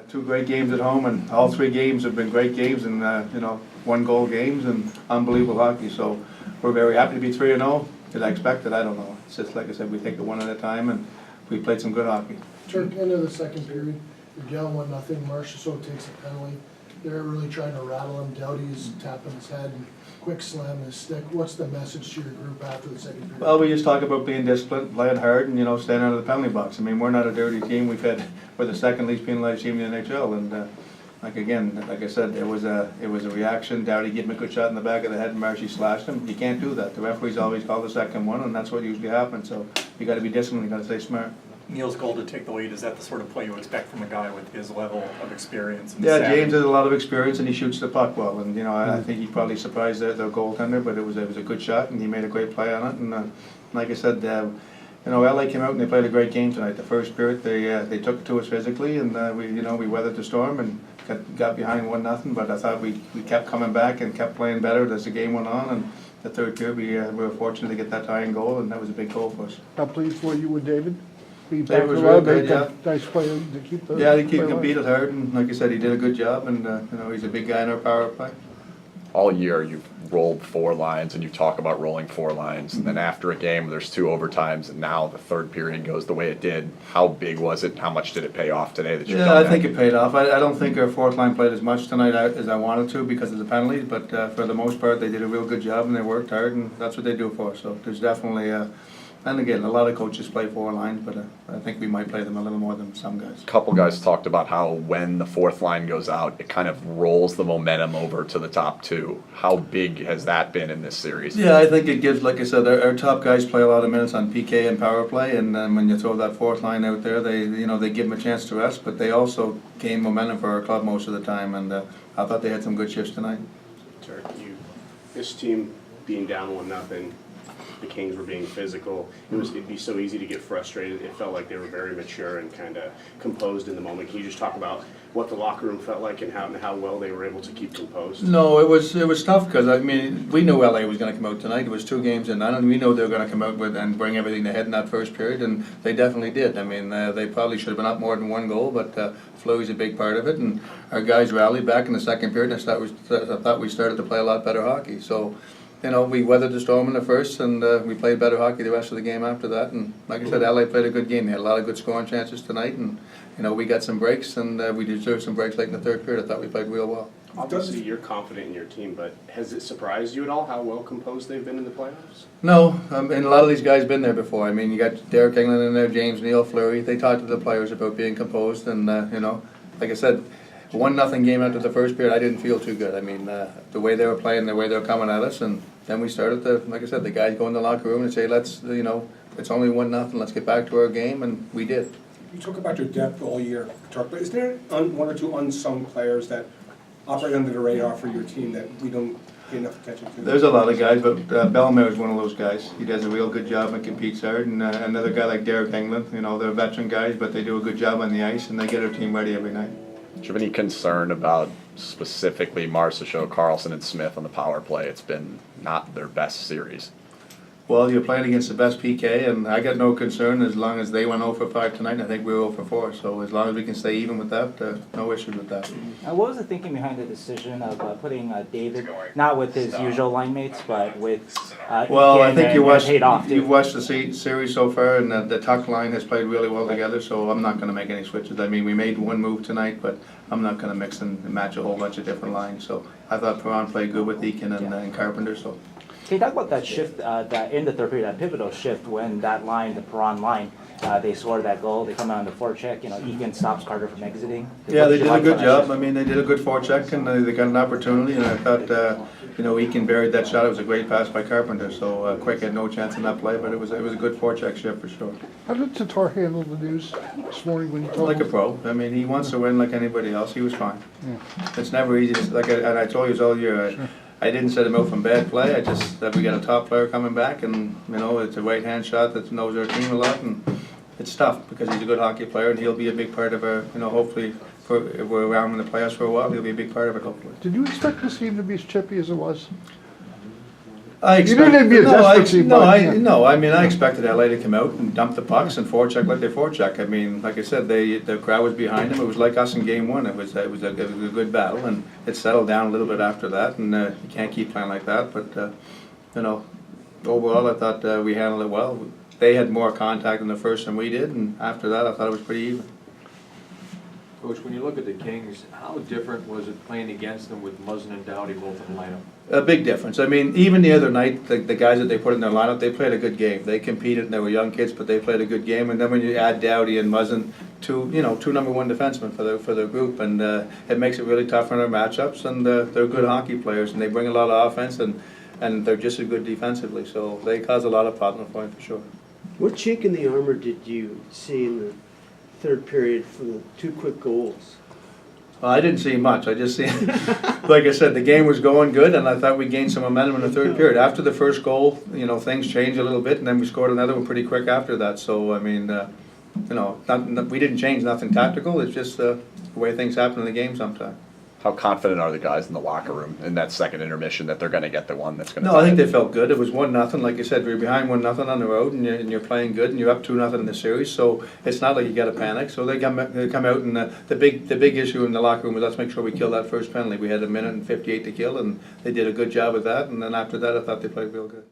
Two great games at home, and all three games have been great games, and one-goal games and unbelievable hockey. So we're very happy to be 3-0. Did I expect it? I don't know. It's just like I said, we take it one at a time, and we played some good hockey. Turk, into the second period, you're down 1-0. Marchessault takes a penalty. They're really trying to rattle him. Doughty's tapping his head and quick slam his stick. What's the message to your group after the second period? Well, we just talk about being disciplined, playing hard, and staying out of the penalty box. I mean, we're not a dirty team. We're the second least penalized team in the NHL, and like I said, it was a reaction. Doughty gave him a good shot in the back of the head, and Marshy slashed him. You can't do that. The referees always call the second one, and that's what usually happens. So you got to be disciplined. You got to stay smart. Neil's goal to take the lead, is that the sort of play you expect from a guy with his level of experience? And Yeah, savvy? James has a lot of experience, and he shoots the puck well. And I think he probably surprised their goaltender, but it was a good shot, and he made a great play on it. And like I said, LA came out and they played a great game tonight. The first period, they took it to us physically, and we weathered the storm and got behind 1-0. But I thought we kept coming back and kept playing better as the game went on. And the third period, we were fortunate to get that tying goal, and that was a big goal for us. How pleased were you with David? David was real good, yeah. Nice play to keep the. Yeah, he competed hard, and like I said, he did a good job, and he's a big guy in our power play. All year you've rolled 4 lines, and you talk about rolling 4 lines, and then after a game there's 2 overtimes, and now the third period goes the way it did. How big was it? How much did it pay off today that you've done that? I think it paid off. I don't think our fourth line played as much tonight as I wanted to because of the penalties, but for the most part they did a real good job and they worked hard, and that's what they do for us. So there's definitely and again, a lot of coaches play 4 lines, but I think we might play them a little more than some guys. A couple guys talked about how when the 4th line goes out, it kind of rolls the momentum over to the top 2. How big has that been in this series? Yeah, I think it gives, like I said, our top guys play a lot of minutes on PK and power play, and then when you throw that 4th line out there, they give them a chance to rest, but they also gain momentum for our club most of the time, and I thought they had some good shifts tonight. Turk, this team being down 1-0. The Kings were being physical. It'd be so easy to get frustrated. It felt like they were very mature and kind of composed in the moment. Can you just talk about what the locker room felt like and how well they were able to keep composed? No, it was tough because we knew LA was going to come out tonight. It was 2 games in none, and we knew they were going to come out with and bring everything they had in that first period, and they definitely did. I mean, they probably should have been up more than 1 goal, but Fleury's a big part of it, and our guys rallied back in the second period. And I thought we started to play a lot better hockey. So. We weathered the storm in the first, and we played better hockey the rest of the game after that. And like I said, LA played a good game. They had a lot of good scoring chances tonight, and we got some breaks, and we deserved some breaks late in the third period. I thought we played real well. Obviously, you're confident in your team, but has it surprised you at all how well composed they've been in the playoffs? No, and a lot of these guys been there before. I mean, you got Gerard Gallant in there, James Neal, Fleury. They talked to the players about being composed, and like I said. 1-0 game after the first period, I didn't feel too good. I mean, the way they were playing, the way they were coming at us, and then we started to, like I said, the guys go in the locker room and say, let's, it's only 1-0, let's get back to our game, and we did. You talk about your depth all year, Turk, but is there 1 or 2 unsung players that operate under the radar for your team that we don't pay enough attention to? There's a lot of guys, but Bellemare is one of those guys. He does a real good job and competes hard, and another guy like Gerard Gallant, they're veteran guys, but they do a good job on the ice, and they get our team ready every night. Do you have any concern about specifically Marchessault, Carlson, and Smith on the power play? It's been not their best series. Well, you're playing against the best PK, and I got no concern as long as they went 0 for 5 tonight, and I think we were 0 for 4. So as long as we can stay even with that, no issues with that. What was the thinking behind the decision of putting David, not with his usual line mates, but with well, I think you've watched the series so far, and the tuck line has played really well together, so I'm not going to make any switches. I mean, we made 1 move tonight, but I'm not going to mix and match a whole bunch of different lines. So I thought Perron played good with Eakin and Carpenter. So. Can you talk about that shift that in the third period, that pivotal shift when that line, the Perron line, they scored that goal, they come out on the forecheck, Eakin stops Carter from exiting. Yeah, they did a good job. I mean, they did a good forecheck, and they got an opportunity, and I thought, Eakin buried that shot. It was a great pass by Carpenter, so Quick had no chance in that play, but it was a good forecheck shift for sure. How did Tatar handle the news this morning when you told Like him? a pro. I mean, he wants to win like anybody else. He was fine. Yeah. It's never easy. And I told you all year, I didn't set him out from bad play. I just that we got a top player coming back, and it's a right-hand shot that knows our team a lot, and it's tough because he's a good hockey player, and he'll be a big part of our. Hopefully, if we're around in the playoffs for a while, he'll be a big part of it. Hopefully. Did you expect this team to be as chippy as it was? I You knew they'd be a desperate team, but, yeah. I mean, I expected LA to come out and dump the pucks and forecheck like they forecheck. I mean, like I said, the crowd was behind them. It was like us in game one. It was a good battle, and it settled down a little bit after that, and you can't keep playing like that. But, you know, overall, I thought we handled it well. They had more contact in the first than we did, and after that, I thought it was pretty even. Coach, when you look at the Kings, how different was it playing against them with Muzzin and Doughty both in the lineup? A big difference. I mean, even the other night, the guys that they put in their lineup, they played a good game. They competed, and they were young kids, but they played a good game. And then when you add Doughty and Muzzin, two #1 defensemen for their group, and it makes it really tough in their matchups. And they're good hockey players, and they bring a lot of offense, and they're just as good defensively. So they cause a lot of problems for him for sure. What chink in the armor did you see in the third period from the 2 quick goals? Well, I didn't see much. I just see, like I said, the game was going good, and I thought we gained some momentum in the third period. After the first goal, things changed a little bit, and then we scored another one pretty quick after that. So, I mean, we didn't change nothing tactical. It's just the way things happen in the game sometimes. How confident are the guys in the locker room in that second intermission that they're going to get the one that's going to? No, I think they felt good. It was 1-0. Like I said, we were behind 1-0 on the road, and you're playing good, and you're up 2-0 in the series. So it's not like you got to panic. So they come out, and the big issue in the locker room was let's make sure we kill that first penalty. We had 1:58 to kill, and they did a good job of that. And then after that, I thought they played real good.